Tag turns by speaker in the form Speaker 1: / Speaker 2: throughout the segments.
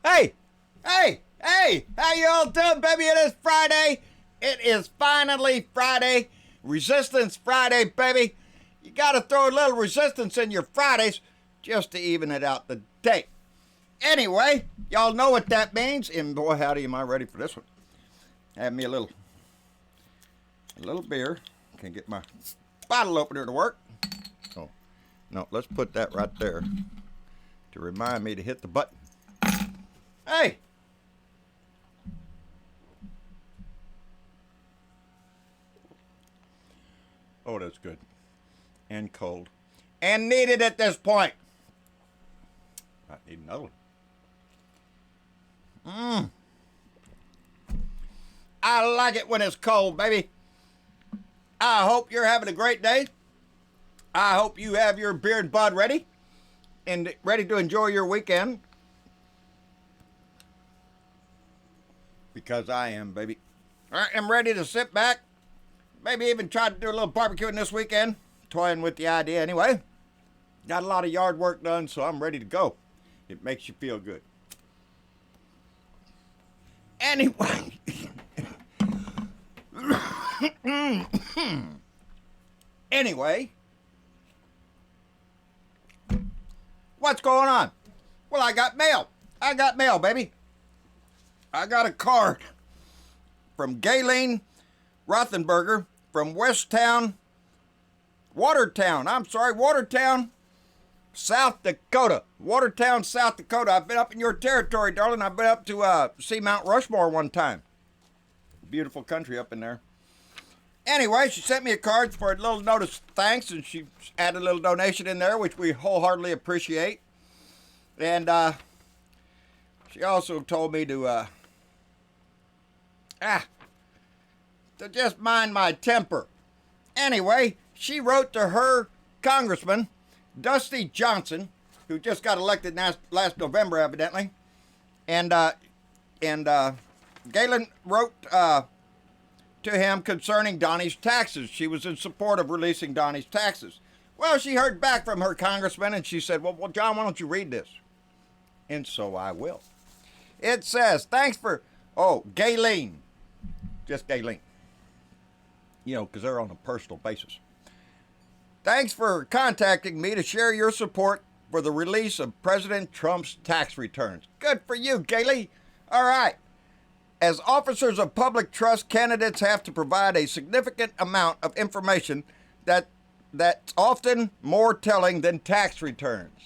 Speaker 1: Hey, hey, how you all doing, baby? It is Friday. It is finally Friday. Resistance Friday, baby. You got to throw a little resistance in your Fridays just to even it out the day. Anyway, y'all know what that means. And boy, howdy, am I ready for this one. Have me a little beer. Can get my bottle opener to work. Oh, no, let's put that right there to remind me to hit the button. Hey! Oh, that's good. And cold. And needed at this point. I need another one. I like it when it's cold, baby. I hope you're having a great day. I hope you have your beer and bud ready and ready to enjoy your weekend. Because I am, baby. All right, I'm ready to sit back. Maybe even try to do a little barbecuing this weekend. Toying with the idea anyway. Got a lot of yard work done, so I'm ready to go. It makes you feel good. Anyway. Anyway. What's going on? Well, I got mail. I got mail, baby. I got a card from Galen Rothenberger from Watertown, South Dakota. Watertown, South Dakota. I've been up in your territory, darling. I've been up to see Mount Rushmore one time. Beautiful country up in there. Anyway, she sent me a card for a little note of thanks, and she added a little donation in there, which we wholeheartedly appreciate. And she also told me to just mind my temper. Anyway, she wrote to her congressman, Dusty Johnson, who just got elected last November, evidently. And Galen wrote to him concerning Donnie's taxes. She was in support of releasing Donnie's taxes. Well, she heard back from her congressman, and she said, well, John, why don't you read this? And so I will. It says, thanks for, Galen. Just Galen. You know, because they're on a personal basis. Thanks for contacting me to share your support for the release of President Trump's tax returns. Good for you, Galen. All right. As officers of public trust, candidates have to provide a significant amount of information that's often more telling than tax returns.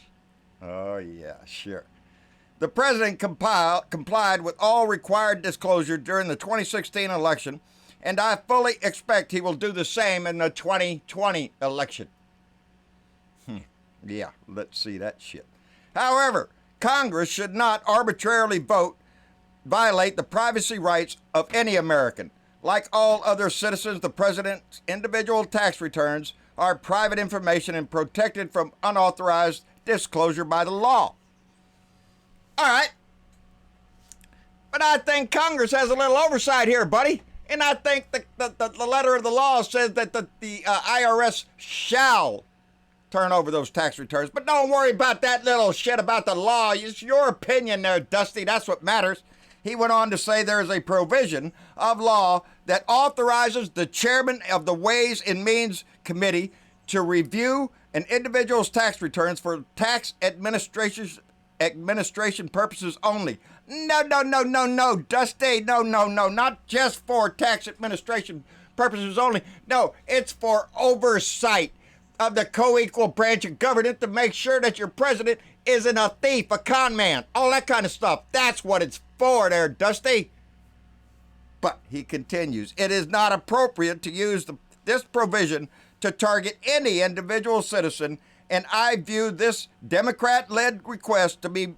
Speaker 1: Oh, yeah, sure. The president complied with all required disclosure during the 2016 election, and I fully expect he will do the same in the 2020 election. Yeah, let's see that shit. However, Congress should not arbitrarily violate the privacy rights of any American. Like all other citizens, the president's individual tax returns are private information and protected from unauthorized disclosure by the law. All right. But I think Congress has a little oversight here, buddy. And I think the letter of the law says that the IRS shall turn over those tax returns. But don't worry about that little shit about the law. It's your opinion there, Dusty. That's what matters. He went on to say there is a provision of law that authorizes the chairman of the Ways and Means Committee to review an individual's tax returns for tax administration purposes only. No, Dusty, no, not just for tax administration purposes only. No, it's for oversight of the co-equal branch of government to make sure that your president isn't a thief, a con man, all that kind of stuff. That's what it's for there, Dusty. But he continues, it is not appropriate to use this provision to target any individual citizen, and I view this Democrat-led request to be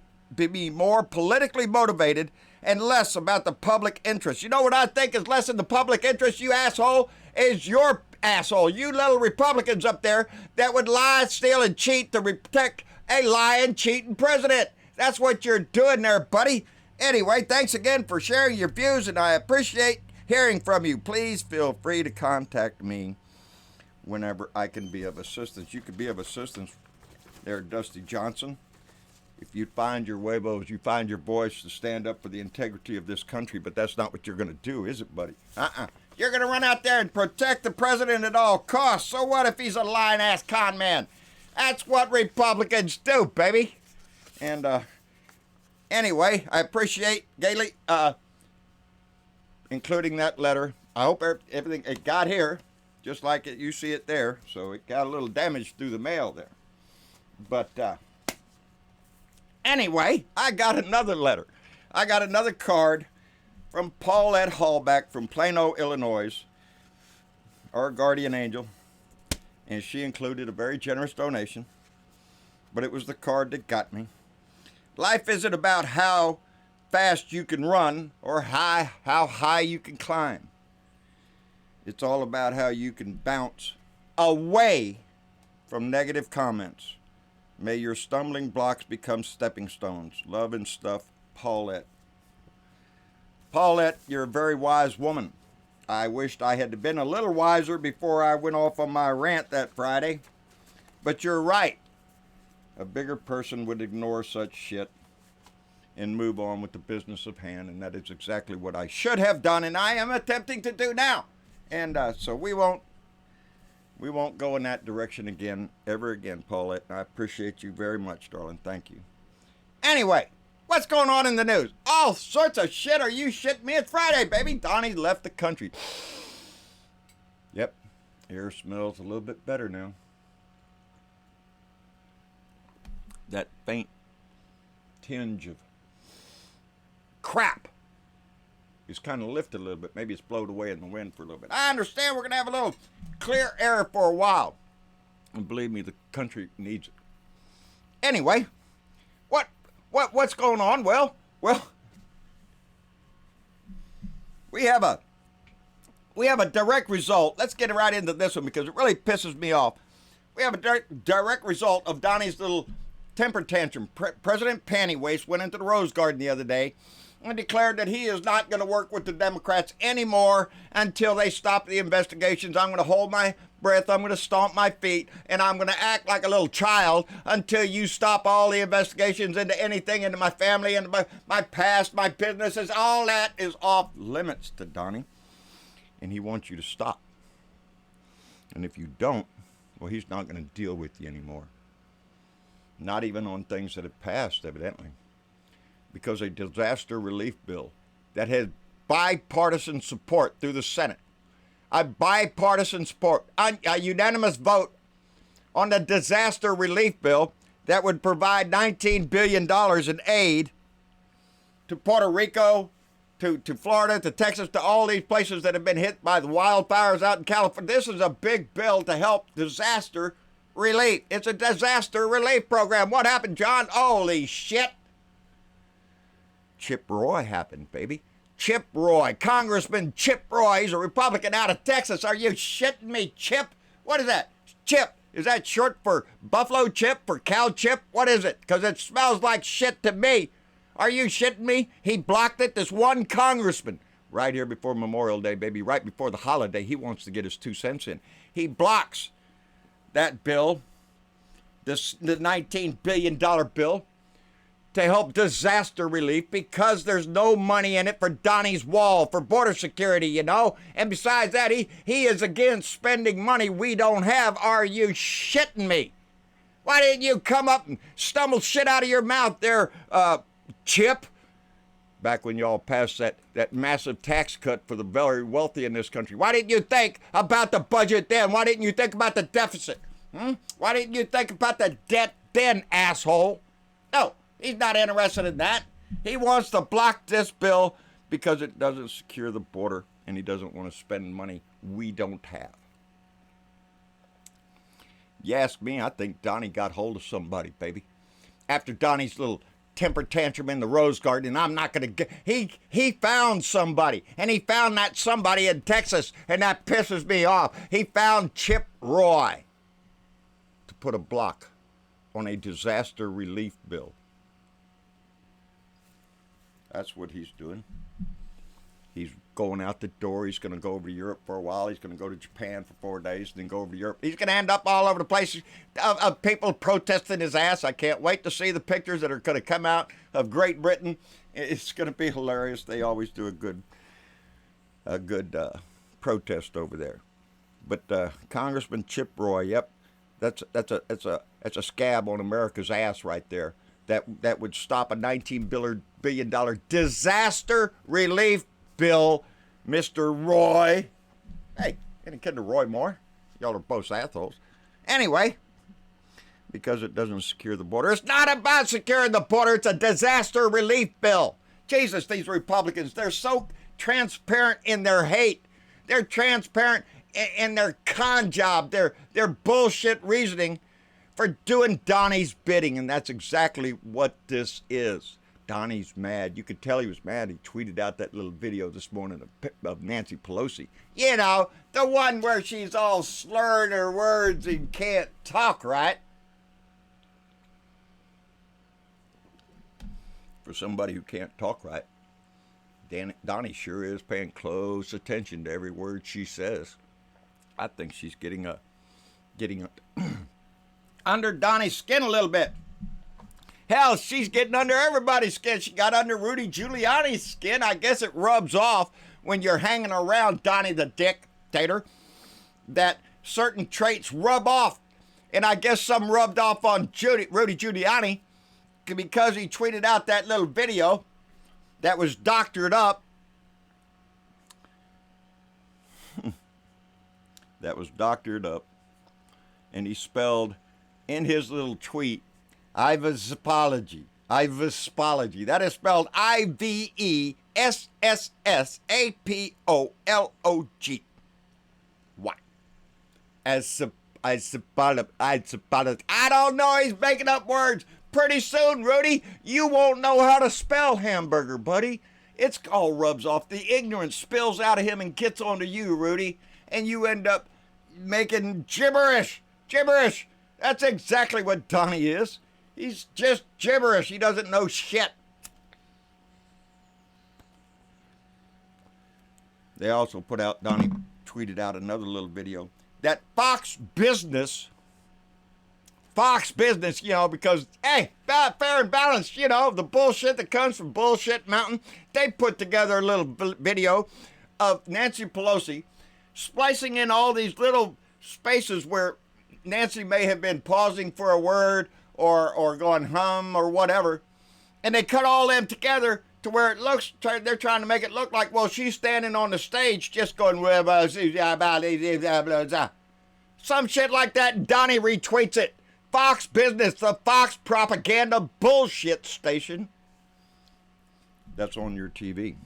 Speaker 1: more politically motivated and less about the public interest. You know what I think is less in the public interest, you asshole? Is your asshole. You little Republicans up there that would lie, steal, and cheat to protect a lying, cheating president. That's what you're doing there, buddy. Anyway, thanks again for sharing your views, and I appreciate hearing from you. Please feel free to contact me whenever I can be of assistance. You could be of assistance there, Dusty Johnson. If you find your huevos, you find your voice to stand up for the integrity of this country, but that's not what you're going to do, is it, buddy? You're going to run out there and protect the president at all costs. So what if he's a lying-ass con man? That's what Republicans do, baby. And anyway, I appreciate Gailey including that letter. I hope everything it got here, just like you see it there. So it got a little damage through the mail there. But anyway, I got another letter. I got another card from Paulette Hallback from Plano, Illinois, our guardian angel. And she included a very generous donation. But it was the card that got me. Life isn't about how fast you can run or how high you can climb. It's all about how you can bounce away from negative comments. May your stumbling blocks become stepping stones. Love and stuff, Paulette. Paulette, you're a very wise woman. I wished I had been a little wiser before I went off on my rant that Friday. But you're right. A bigger person would ignore such shit and move on with the business of hand, and that is exactly what I should have done, and I am attempting to do now. And so we won't go in that direction again, ever again, Paulette. I appreciate you very much, darling. Thank you. Anyway, what's going on in the news? All sorts of shit. Are you shitting me? It's Friday, baby. Donnie left the country. Yep, air smells a little bit better now. That faint tinge of crap is kind of lifted a little bit. Maybe it's blown away in the wind for a little bit. I understand we're going to have a little clear air for a while. And believe me, the country needs it. Anyway, what's going on? Well, we have a direct result. Let's get right into this one because it really pisses me off. We have a direct result of Donnie's little temper tantrum. President Pantywaist went into the Rose Garden the other day and declared that he is not going to work with the Democrats anymore until they stop the investigations. I'm going to hold my breath, I'm going to stomp my feet, and I'm going to act like a little child until you stop all the investigations into anything, into my family, into my past, my businesses. All that is off limits to Donnie, and he wants you to stop. And if you don't, well, he's not going to deal with you anymore. Not even on things that have passed, evidently. Because a disaster relief bill that had bipartisan support through the Senate, a bipartisan support, a unanimous vote on the disaster relief bill that would provide $19 billion in aid to Puerto Rico, to Florida, to Texas, to all these places that have been hit by the wildfires out in California. This is a big bill to help disaster relief. It's a disaster relief program. What happened, John? Holy shit. Chip Roy happened, baby. Chip Roy. Congressman Chip Roy. He's a Republican out of Texas. Are you shitting me, Chip? What is that? Chip. Is that short for buffalo chip, for cow chip? What is it? Because it smells like shit to me. Are you shitting me? He blocked it. This one congressman, right here before Memorial Day, baby, right before the holiday, he wants to get his 2 cents in. He blocks that bill, the $19 billion bill, to help disaster relief because there's no money in it for Donnie's wall, for border security, you know. And besides that, he is against spending money we don't have. Are you shitting me? Why didn't you come up and stumble shit out of your mouth there, Chip? Back when y'all passed that massive tax cut for the very wealthy in this country. Why didn't you think about the budget then? Why didn't you think about the deficit? Why didn't you think about the debt then, asshole? No. He's not interested in that. He wants to block this bill because it doesn't secure the border and he doesn't want to spend money we don't have. You ask me, I think Donnie got hold of somebody, baby. After Donnie's little temper tantrum in the Rose Garden, I'm not going to get... He found somebody, and he found that somebody in Texas, and that pisses me off. He found Chip Roy to put a block on a disaster relief bill. That's what he's doing. He's going out the door. He's going to go over to Europe for a while. He's going to go to Japan for 4 days, and then go over to Europe. He's going to end up all over the place of people protesting his ass. I can't wait to see the pictures that are going to come out of Great Britain. It's going to be hilarious. They always do a good protest over there. But Congressman Chip Roy, yep, that's a scab on America's ass right there. That would stop a $19 billion disaster relief bill, Mr. Roy. Hey, any kid to Roy Moore? Y'all are both assholes. Anyway, because it doesn't secure the border. It's not about securing the border. It's a disaster relief bill. Jesus, these Republicans, they're so transparent in their hate. They're transparent in their con job, their bullshit reasoning for doing Donnie's bidding, and that's exactly what this is. Donnie's mad. You could tell he was mad. He tweeted out that little video this morning of Nancy Pelosi. You know, the one where she's all slurring her words and can't talk right. For somebody who can't talk right, Donnie sure is paying close attention to every word she says. I think she's getting under Donnie's skin a little bit. Hell, she's getting under everybody's skin. She got under Rudy Giuliani's skin. I guess it rubs off when you're hanging around Donnie the dictator, that certain traits rub off. And I guess some rubbed off on Rudy Giuliani because he tweeted out that little video that was doctored up. That was doctored up. And he spelled in his little tweet, Ivespology. That is spelled Ivessapolog. Why? I don't know. He's making up words. Pretty soon, Rudy, you won't know how to spell hamburger, buddy. It's all rubs off. The ignorance spills out of him and gets onto you, Rudy. And you end up making gibberish. Gibberish. That's exactly what Donnie is. He's just gibberish. He doesn't know shit. They also Donnie tweeted out another little video that Fox Business, you know, because, hey, fair and balanced, you know, the bullshit that comes from Bullshit Mountain. They put together a little video of Nancy Pelosi splicing in all these little spaces where Nancy may have been pausing for a word or going hum or whatever, and they cut all them together to where it looks, they're trying to make it look like, well, she's standing on the stage just going, some shit like that, and Donnie retweets it. Fox Business, the Fox propaganda bullshit station. That's on your TV.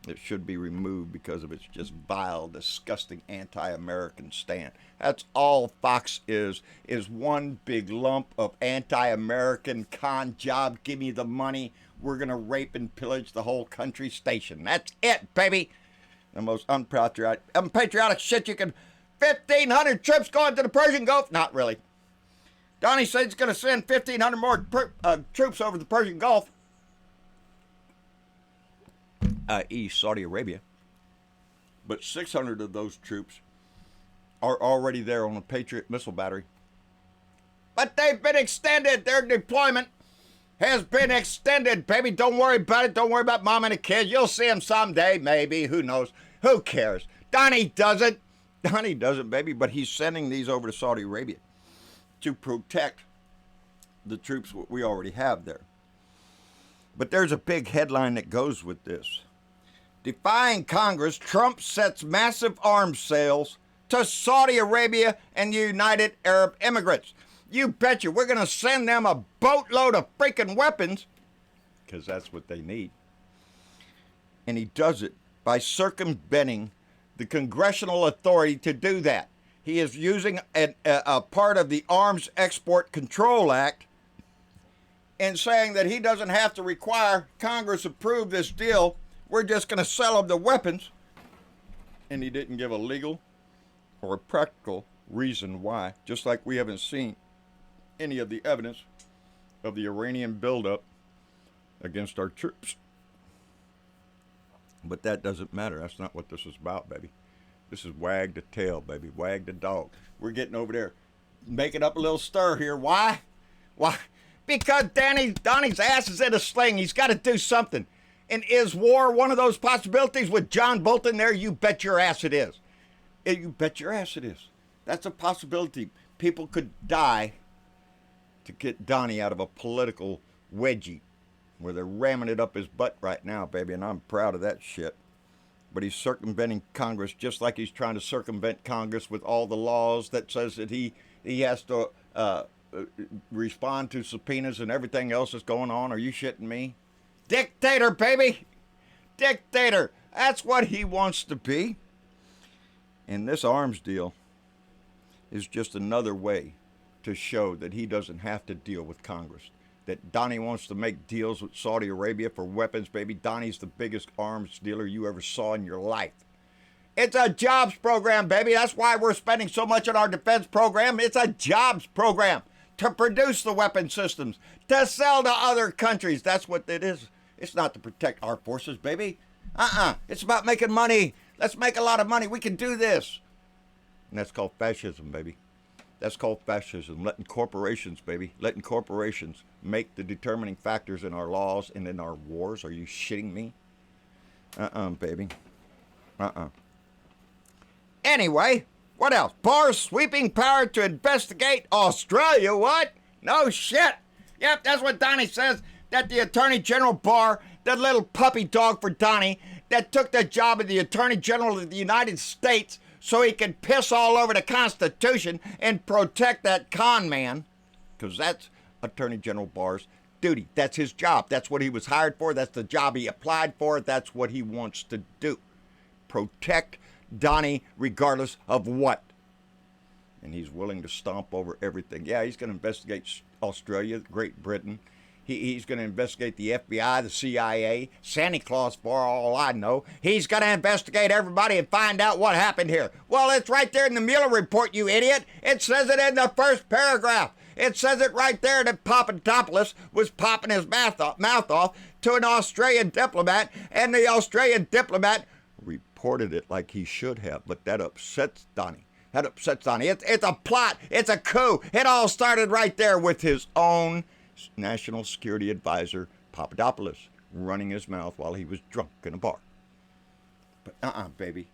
Speaker 1: It should be removed because of its just vile, disgusting, anti-American stand. That's all Fox is one big lump of anti-American con job. Give me the money. We're going to rape and pillage the whole country station. That's it, baby. The most unpatriotic shit you can. 1,500 troops going to the Persian Gulf. Not really. Donnie said he's going to send 1,500 more troops over the Persian Gulf. i.e. Saudi Arabia. But 600 of those troops are already there on a Patriot missile battery. But they've been extended. Their deployment has been extended, baby. Don't worry about it. Don't worry about mom and the kids. You'll see them someday, maybe. Who knows? Who cares? Donnie doesn't. Donnie doesn't, baby. But he's sending these over to Saudi Arabia to protect the troops we already have there. But there's a big headline that goes with this. Defying Congress, Trump sets massive arms sales to Saudi Arabia and the United Arab Emirates. You betcha we're going to send them a boatload of freaking weapons, because that's what they need. And he does it by circumventing the congressional authority to do that. He is using a part of the Arms Export Control Act and saying that he doesn't have to require Congress approve this deal. We're just going to sell them the weapons. And he didn't give a legal or a practical reason why, just like we haven't seen any of the evidence of the Iranian buildup against our troops. But that doesn't matter. That's not what this is about, baby. This is wag the tail, baby. Wag the dog. We're getting over there, making up a little stir here. Why? Why? Because Donnie's ass is in a sling. He's got to do something. And is war one of those possibilities with John Bolton there? You bet your ass it is. You bet your ass it is. That's a possibility. People could die to get Donnie out of a political wedgie where they're ramming it up his butt right now, baby, and I'm proud of that shit. But he's circumventing Congress just like he's trying to circumvent Congress with all the laws that says that he has to respond to subpoenas and everything else that's going on. Are you shitting me? Dictator, baby! Dictator! That's what he wants to be. And this arms deal is just another way to show that he doesn't have to deal with Congress. That Donnie wants to make deals with Saudi Arabia for weapons, baby. Donnie's the biggest arms dealer you ever saw in your life. It's a jobs program, baby. That's why we're spending so much on our defense program. It's a jobs program to produce the weapon systems, to sell to other countries. That's what it is. It's not to protect our forces, baby. It's about making money. Let's make a lot of money. We can do this. And that's called fascism, baby. That's called fascism. Letting corporations, baby, letting corporations make the determining factors in our laws and in our wars. Are you shitting me? Baby. Anyway, what else? Barr's sweeping power to investigate Australia. What? No shit. Yep, that's what Donnie says. That the Attorney General Barr, that little puppy dog for Donnie, that took the job of the Attorney General of the United States so he could piss all over the Constitution and protect that con man, because that's Attorney General Barr's duty. That's his job. That's what he was hired for. That's the job he applied for. That's what he wants to do. Protect Donnie regardless of what. And he's willing to stomp over everything. Yeah, he's going to investigate Australia, Great Britain. He's going to investigate the FBI, the CIA, Santa Claus for all I know. He's going to investigate everybody and find out what happened here. Well, it's right there in the Mueller report, you idiot. It says it in the first paragraph. It says it right there that Papadopoulos was popping his mouth off to an Australian diplomat, and the Australian diplomat reported it like he should have. But that upsets Donnie. That upsets Donnie. It's a plot. It's a coup. It all started right there with his own National Security Advisor, Papadopoulos, running his mouth while he was drunk in a bar. But baby.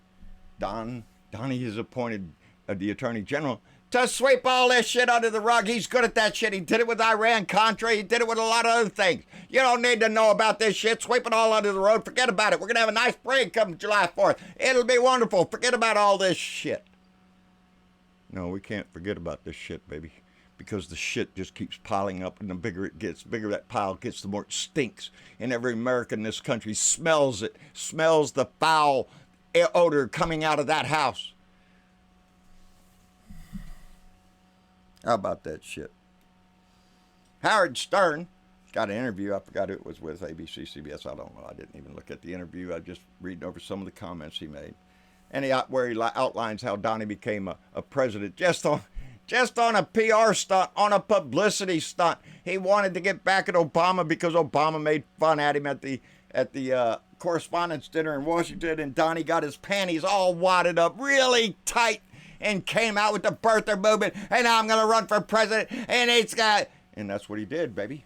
Speaker 1: Donnie has appointed the Attorney General to sweep all this shit under the rug. He's good at that shit. He did it with Iran-Contra. He did it with a lot of other things. You don't need to know about this shit. Sweep it all under the rug. Forget about it. We're going to have a nice parade come July 4th. It'll be wonderful. Forget about all this shit. No, we can't forget about this shit, baby. Because the shit just keeps piling up, and the bigger it gets, the bigger that pile gets, the more it stinks. And every American in this country smells it, smells the foul odor coming out of that house. How about that shit? Howard Stern got an interview. I forgot who it was with, ABC, CBS. I don't know. I didn't even look at the interview. I just reading over some of the comments he made. And where he outlines how Donnie became a president just on a PR stunt, on a publicity stunt. He wanted to get back at Obama because Obama made fun at him at the correspondence dinner in Washington, and Donnie got his panties all wadded up really tight and came out with the birther movement, and I'm going to run for president, and that's what he did, baby.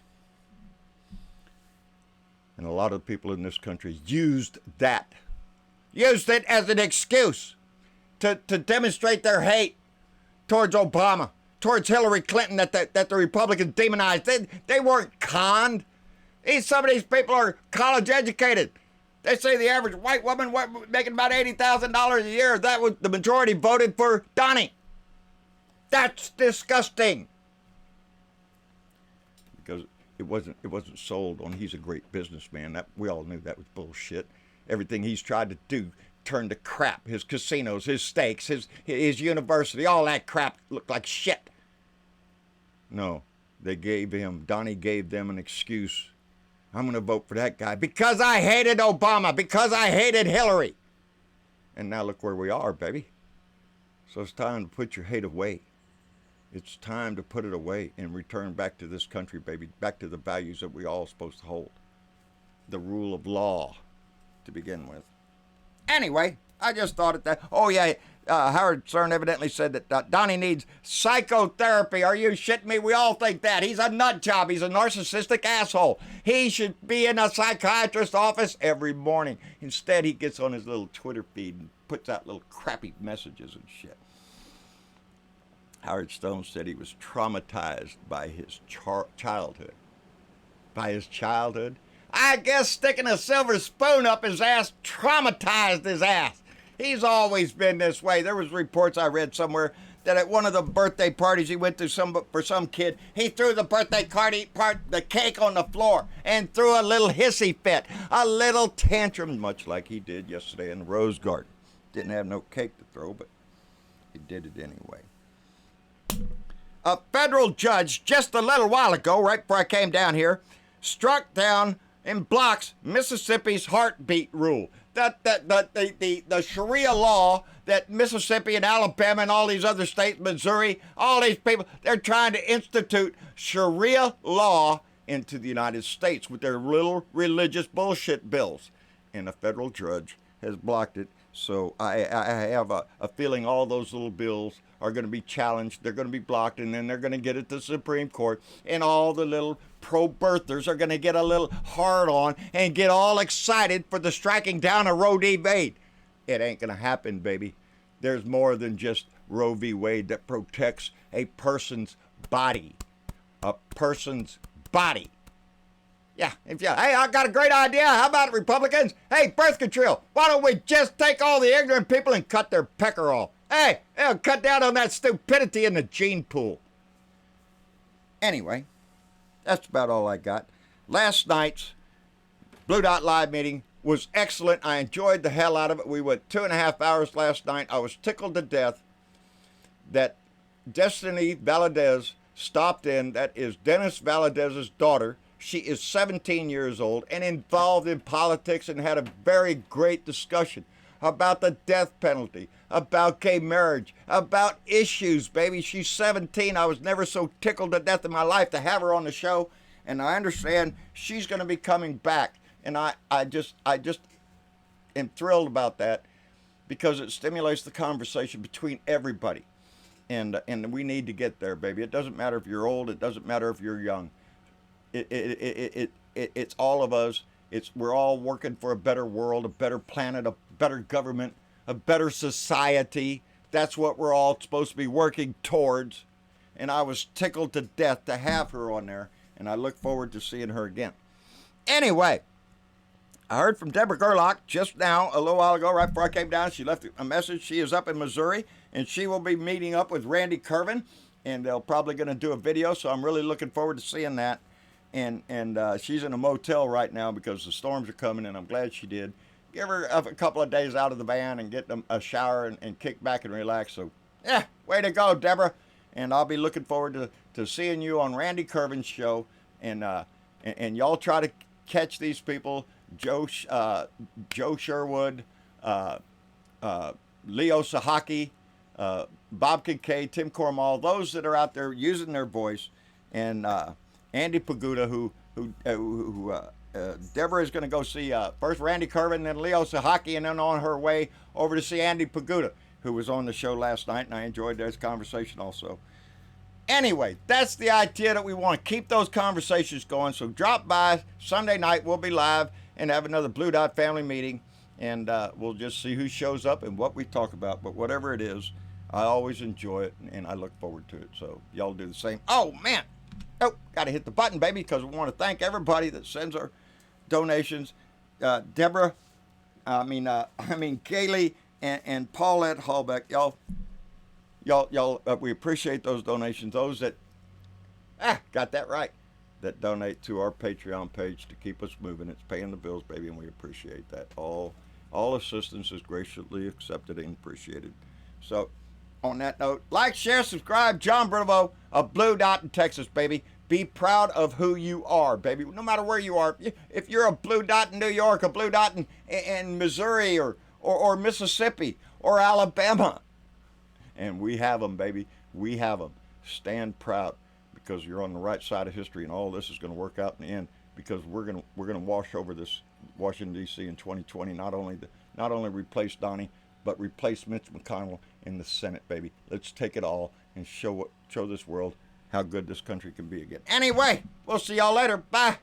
Speaker 1: And a lot of people in this country used it as an excuse to demonstrate their hate towards Obama, towards Hillary Clinton, that the Republicans demonized. They weren't conned. Some of these people are college educated. They say the average white woman making about $80,000 a year, that was the majority voted for Donnie. That's disgusting. Because it wasn't sold on he's a great businessman. That we all knew that was bullshit. Everything he's tried to do turned to crap. His casinos, his stakes, his university, all that crap looked like shit. No, Donnie gave them an excuse. I'm going to vote for that guy because I hated Obama, because I hated Hillary. And now look where we are, baby. So it's time to put your hate away. It's time to put it away and return back to this country, baby, back to the values that we all supposed to hold. The rule of law, to begin with. Anyway, I just thought of that. Oh, yeah. Howard Stern evidently said that Donnie needs psychotherapy. Are you shitting me? We all think that. He's a nut job. He's a narcissistic asshole. He should be in a psychiatrist's office every morning. Instead, he gets on his little Twitter feed and puts out little crappy messages and shit. Howard Stone said he was traumatized by his childhood. By his childhood? I guess sticking a silver spoon up his ass traumatized his ass. He's always been this way. There was reports I read somewhere that at one of the birthday parties he went to for some kid, he threw the birthday the cake on the floor and threw a little hissy fit, a little tantrum, much like he did yesterday in the Rose Garden. Didn't have no cake to throw, but he did it anyway. A federal judge just a little while ago, right before I came down here, struck down and blocks Mississippi's heartbeat rule. The Sharia law that Mississippi and Alabama and all these other states, Missouri, all these people, they're trying to institute Sharia law into the United States with their little religious bullshit bills. And a federal judge has blocked it. So I have a feeling all those little bills are going to be challenged. They're going to be blocked, and then they're going to get it to the Supreme Court. And all the little pro-birthers are going to get a little hard on and get all excited for the striking down of Roe v. Wade. It ain't going to happen, baby. There's more than just Roe v. Wade that protects a person's body. A person's body. Yeah, hey, I got a great idea. How about it, Republicans? Hey, birth control. Why don't we just take all the ignorant people and cut their pecker off? Hey, it'll cut down on that stupidity in the gene pool. Anyway, that's about all I got. Last night's Blue Dot Live meeting was excellent. I enjoyed the hell out of it. We went 2.5 hours last night. I was tickled to death that Destiny Valadez stopped in. That is Dennis Valadez's daughter. She is 17 years old and involved in politics and had a very great discussion about the death penalty, about gay marriage, about issues, baby. She's 17. I was never so tickled to death in my life to have her on the show. And I understand she's going to be coming back. And I just am thrilled about that because it stimulates the conversation between everybody. And we need to get there, baby. It doesn't matter if you're old. It doesn't matter if you're young. It's all of us. We're all working for a better world, a better planet, a better government, a better society. That's what we're all supposed to be working towards. And I was tickled to death to have her on there, and I look forward to seeing her again. Anyway, I heard from Deborah Gerlach just now, a little while ago, right before I came down. She left a message. She is up in Missouri, and she will be meeting up with Randy Kervin, and they're probably going to do a video, so I'm really looking forward to seeing that. And she's in a motel right now because the storms are coming, and I'm glad she did. Give her a couple of days out of the van and get them a shower and kick back and relax. So, yeah, way to go, Deborah. And I'll be looking forward to seeing you on Randy Kervin's show. And y'all try to catch these people, Joe Sherwood, Leo Sahaki, Bob Kincaid, Tim Cormall, those that are out there using their voice, and Andy Paguda, who Deborah is going to go see first Randy Kervin, then Leo Sahaki, and then on her way over to see Andy Paguda, who was on the show last night, and I enjoyed this conversation also. Anyway, that's the idea that we want to keep those conversations going. So drop by Sunday night. We'll be live and have another Blue Dot family meeting, and we'll just see who shows up and what we talk about. But whatever it is, I always enjoy it, and I look forward to it. So y'all do the same. Oh, man. Oh, got to hit the button, baby, because we want to thank everybody that sends our donations. Deborah, Kaylee and Paulette Hallbeck, y'all, we appreciate those donations. Those that, got that right, that donate to our Patreon page to keep us moving. It's paying the bills, baby, and we appreciate that. All assistance is graciously accepted and appreciated. So, on that note, like, share, subscribe. John Bravo of Blue Dot in Texas, baby. Be proud of who you are, baby. No matter where you are. If you're a Blue Dot in New York, a Blue Dot in Missouri or Mississippi or Alabama. And we have them, baby. We have them. Stand proud because you're on the right side of history, and all this is going to work out in the end because we're going to wash over this Washington, D.C. in 2020, not only not only replace Donnie, but replace Mitch McConnell in the Senate, baby. Let's take it all and show this world how good this country can be again. Anyway, we'll see y'all later. Bye.